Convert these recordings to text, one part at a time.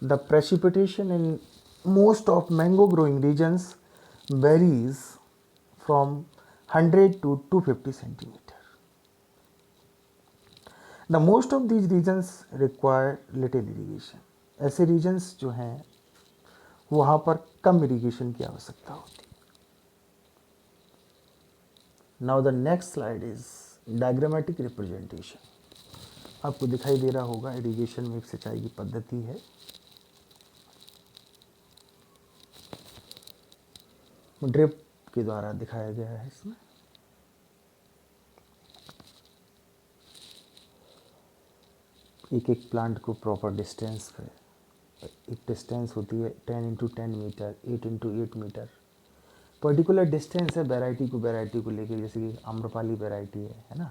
The precipitation in most of mango growing regions varies from 100 to 250 centimeter. The most of these regions require little irrigation. ऐसे regions जो हैं वहाँ पर कम irrigation की आवश्यकता होती है. Now the next slide is diagrammatic representation. आपको दिखाई दे रहा होगा irrigation में एक सिंचाई की पद्धति है. ड्रिप के द्वारा दिखाया गया है इसमें. एक एक प्लांट को प्रॉपर डिस्टेंस है. एक डिस्टेंस होती है 10 into 10 metre, 8 into 8 metre. Particular distance है वैरायटी को लेके. जैसे कि आम्रपाली वैरायटी है ना,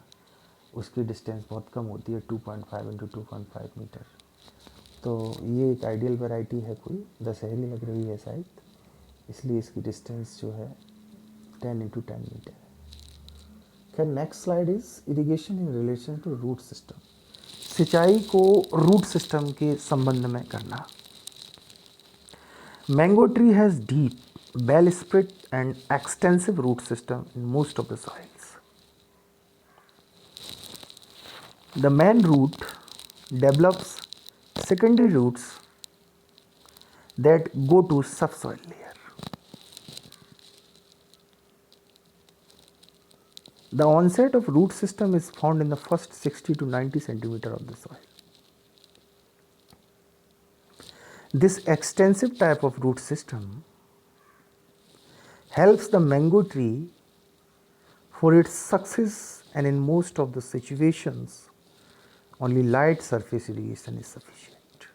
उसकी डिस्टेंस बहुत कम होती है 2.5 इंटू 2.5 मीटर. तो ये एक आइडियल वैरायटी है. कोई दशहरी लग रही है शायद, इसलिए इसकी डिस्टेंस जो है 10 इंटू 10 मीटर है. खैर next slide is irrigation in relation to root system. सिंचाई को रूट सिस्टम के संबंध में करना. Mango tree has deep, well spread and extensive root system in most of the soils. The main root develops secondary roots that go to subsoil layer. The onset of root system is found in the first 60 to 90 centimeter of the soil. This extensive type of root system helps the mango tree for its success, and in most of the situations only light surface irrigation is sufficient.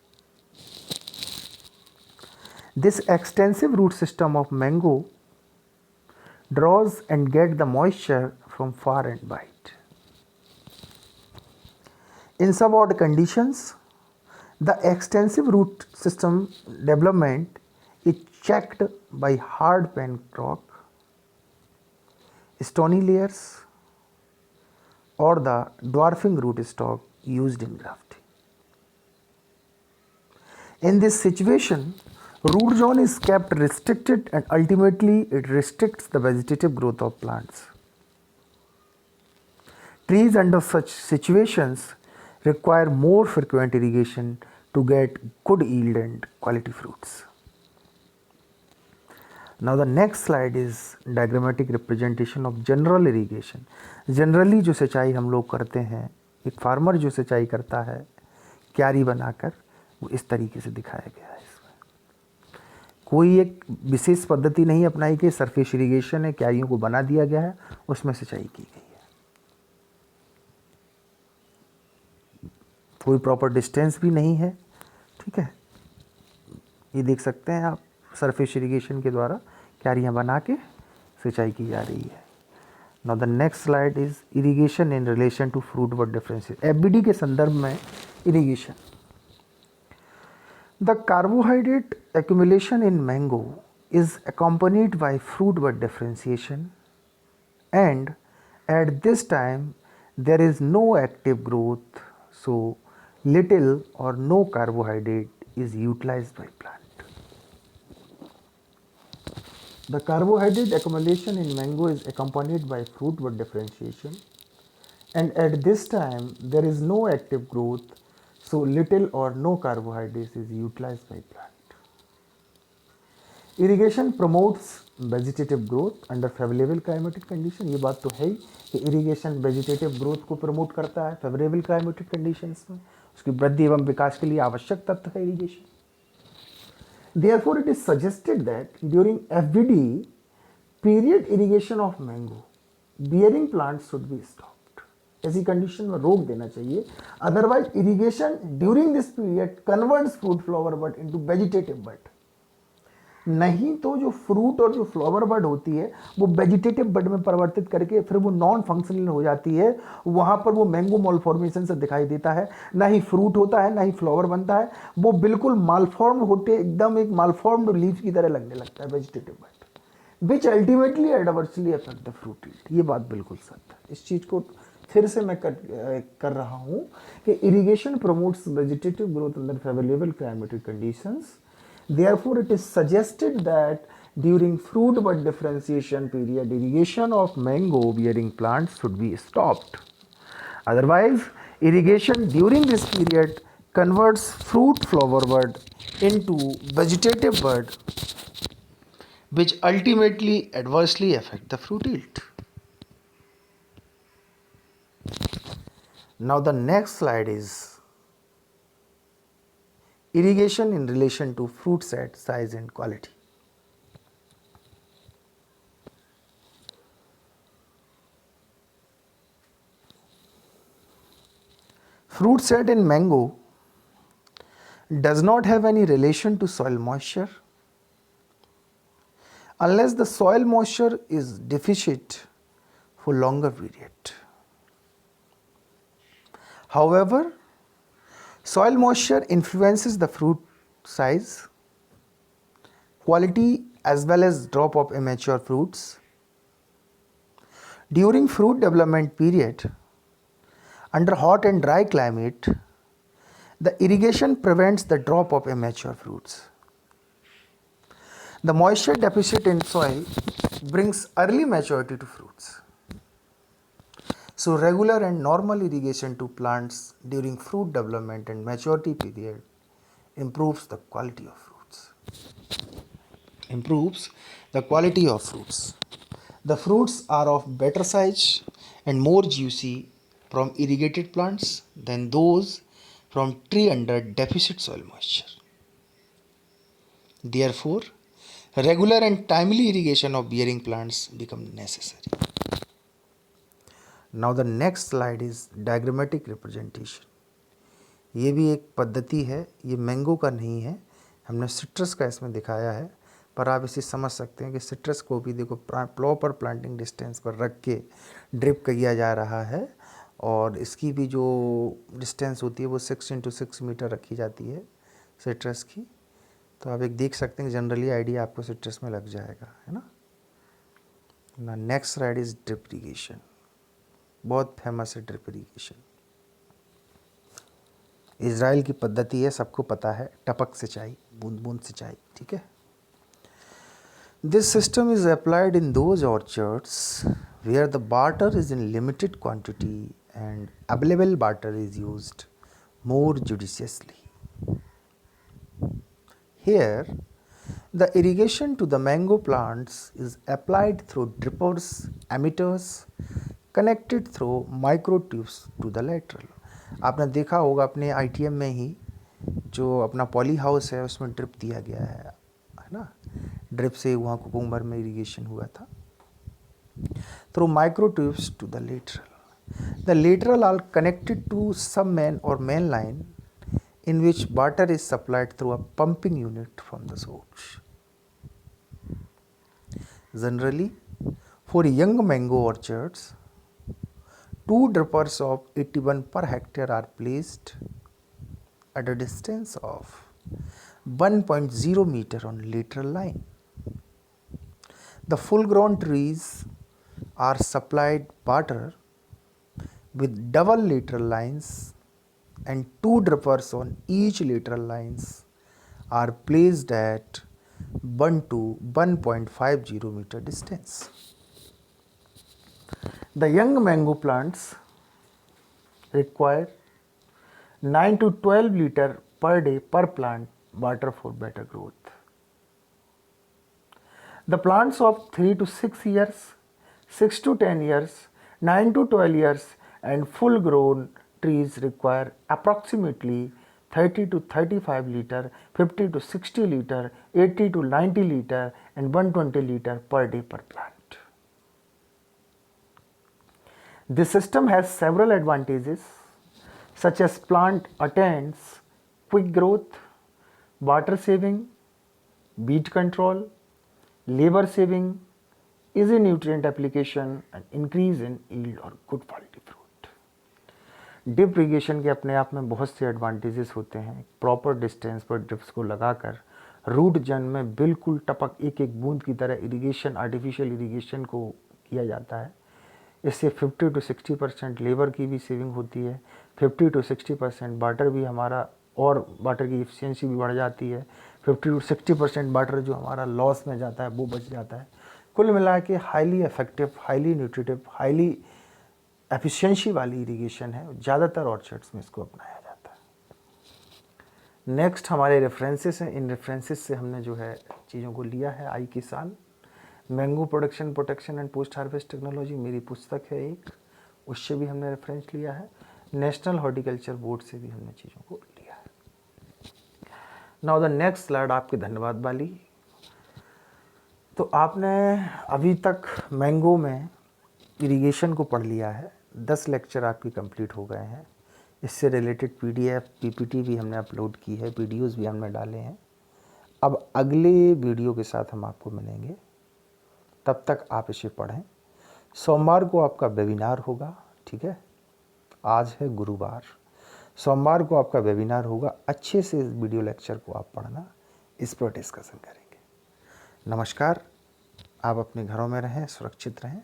This extensive root system of mango draws and gets the moisture from far and wide. In subhard conditions, the extensive root system development is checked by hard pan rock, stony layers, or the dwarfing rootstock used in grafting. In this situation, root zone is kept restricted and ultimately it restricts the vegetative growth of plants. Trees under such situations require more frequent irrigation to get good yield and quality fruits. Now the next slide is diagrammatic representation of general irrigation. Generally जो सिंचाई हम लोग करते हैं, एक farmer जो सिंचाई करता है क्यारी बनाकर, वो इस तरीके से दिखाया गया है. इसमें कोई एक विशेष पद्धति नहीं अपनाई गई. सरफेस इरिगेशन है, क्यारियों को बना दिया गया है, उसमें सिंचाई की गई है. कोई प्रॉपर डिस्टेंस भी नहीं है. ठीक है, ये देख सकते हैं आप, सरफेस इरिगेशन के द्वारा क्यारियाँ बना के सिंचाई की जा रही है. Now the next slide is irrigation in relation to fruit but differentiation. FBD के संदर्भ में irrigation. The carbohydrate accumulation in mango is accompanied by fruit bud differentiation, and at this time there is no active growth, so little or no carbohydrate is utilized by plant. The carbohydrate accumulation in mango is accompanied by fruit bud differentiation, and at this time there is no active growth, so little or no carbohydrates is utilized by plant. Irrigation promotes vegetative growth under favourable climatic condition. ये बात तो है ही कि irrigation vegetative growth को promote करता है favourable climatic conditions में. उसकी वृद्धि एवं विकास के लिए आवश्यक तत्व है irrigation. Therefore it is suggested that during FBD period irrigation of mango bearing plants should be stopped. ऐसी कंडीशन में रोक देना चाहिए. Otherwise irrigation during this period converts fruit flower bud into vegetative bud. नहीं तो जो फ्रूट और जो फ्लावर बड होती है वो वेजिटेटिव बड में परिवर्तित करके फिर वो नॉन फंक्शनल हो जाती है. वहाँ पर वो मैंगो मालफॉर्मेशन से दिखाई देता है. ना ही फ्रूट होता है, ना ही फ्लावर बनता है. वो बिल्कुल मालफॉर्म होते, एकदम एक मालफॉर्म्ड लीफ की तरह लगने लगता है vegetative bud, which ultimately adversely affect the fruit yield. ये बात बिल्कुल सत्य है. इस चीज़ को फिर से मैं कर रहा हूँ कि irrigation promotes vegetative growth under favourable climatic conditions. Therefore, it is suggested that during fruit bud differentiation period, irrigation of mango bearing plants should be stopped. Otherwise, irrigation during this period converts fruit flower bud into vegetative bud, which ultimately adversely affect the fruit yield. Now the next slide is irrigation in relation to fruit set size and quality. Fruit set in mango does not have any relation to soil moisture unless the soil moisture is deficient for longer period. However, soil moisture influences the fruit size, quality as well as drop of immature fruits. During fruit development period, under hot and dry climate, the irrigation prevents the drop of immature fruits. The moisture deficit in soil brings early maturity to fruits. So regular and normal irrigation to plants during fruit development and maturity period improves the quality of fruits. Improves the quality of fruits. The fruits are of better size and more juicy from irrigated plants than those from tree under deficit soil moisture. Therefore, regular and timely irrigation of bearing plants become necessary. Now the next slide is diagrammatic representation. ये भी एक पद्धति है, ये mango का नहीं है, हमने सिट्रस का इसमें दिखाया है, पर आप इसे समझ सकते हैं कि सिट्रस को भी देखो प्रॉपर प्लांटिंग डिस्टेंस पर रख के ड्रिप किया जा रहा है और इसकी भी जो डिस्टेंस होती है वो 6 × 6 मीटर रखी जाती है सिट्रस की. तो आप एक देख सकते हैं, जनरली आइडिया आपको सिट्रस में लग जाएगा, है ना. ना next slide is drip irrigation. बहुत फेमस है ड्रिप इरीगेशन. इज़राइल की पद्धति है, सबको पता है, टपक सिंचाई, बूंद बूंद सिंचाई, ठीक है. This system is applied in those orchards where the water is in limited quantity and available water is used more judiciously. Here, the irrigation to the mango plants is applied through drippers, emitters, connected through microtubes to the lateral. आपने देखा होगा अपने ITM में ही जो अपना poly house है उसमें drip दिया गया है ना. ड्रिप से वहाँ कुकुम्बर में इरिगेशन हुआ था. Through microtubes to the lateral. The lateral are connected to some main or main line in which water is supplied through a pumping unit from the source. Generally, for young mango orchards, 2 drippers of 81 per hectare are placed at a distance of 1.0 meter on lateral line. The full-grown trees are supplied water with double lateral lines and 2 drippers on each lateral lines are placed at 1 to 1.50 meter distance. The young mango plants require 9 to 12 liter per day per plant water for better growth. The plants of 3 to 6 years, 6 to 10 years, 9 to 12 years and full grown trees require approximately 30 to 35 liter, 50 to 60 liter, 80 to 90 liter and 120 liter per day per plant. This system has several advantages such as plant attains quick growth, water saving, weed control, labor saving, easy nutrient application and increase in yield or good quality fruit. Drip irrigation के अपने आप में बहुत से advantages होते हैं. Proper distance पर drips को लगाकर रूट जन में बिल्कुल टपक एक एक बूंद की तरह इरिगेशन, आर्टिफिशियल इरिगेशन को किया जाता है. इससे 50 to 60% लेबर की भी सेविंग होती है, 50 to 60% वाटर भी हमारा, और वाटर की एफिशिएंसी भी बढ़ जाती है, 50 to 60% वाटर जो हमारा लॉस में जाता है वो बच जाता है। कुल मिला के highly effective, highly nutritive, highly efficiency वाली इरिगेशन है, ज़्यादातर ऑर्चर्ड्स में इसको अपनाया जाता है। नेक्स्ट हमारे रेफरेंसेस हैं, इन रेफरेंसेस से हमने जो है चीज़ों को लिया है। आई किसान, mango production protection and post harvest technology मेरी पुस्तक है एक, उससे भी हमने रेफरेंस लिया है। नेशनल हॉर्टिकल्चर बोर्ड से भी हमने चीज़ों को लिया है। नाउ द नेक्स्ट स्लाइड आपके धन्यवाद वाली। तो आपने अभी तक मैंगो में इरिगेशन को पढ़ लिया है, 10 लेक्चर आपकी कंप्लीट हो गए हैं। इससे रिलेटेड PDF PPT भी हमने अपलोड की है, वीडियोस भी हमने डाले हैं। अब अगले वीडियो के साथ हम आपको मिलेंगे, तब तक आप इसे पढ़ें। सोमवार को आपका वेबिनार होगा, ठीक है, आज है गुरुवार, सोमवार को आपका वेबिनार होगा। अच्छे से इस वीडियो लेक्चर को आप पढ़ना, इस पर डिस्कशन करेंगे। नमस्कार, आप अपने घरों में रहें, सुरक्षित रहें।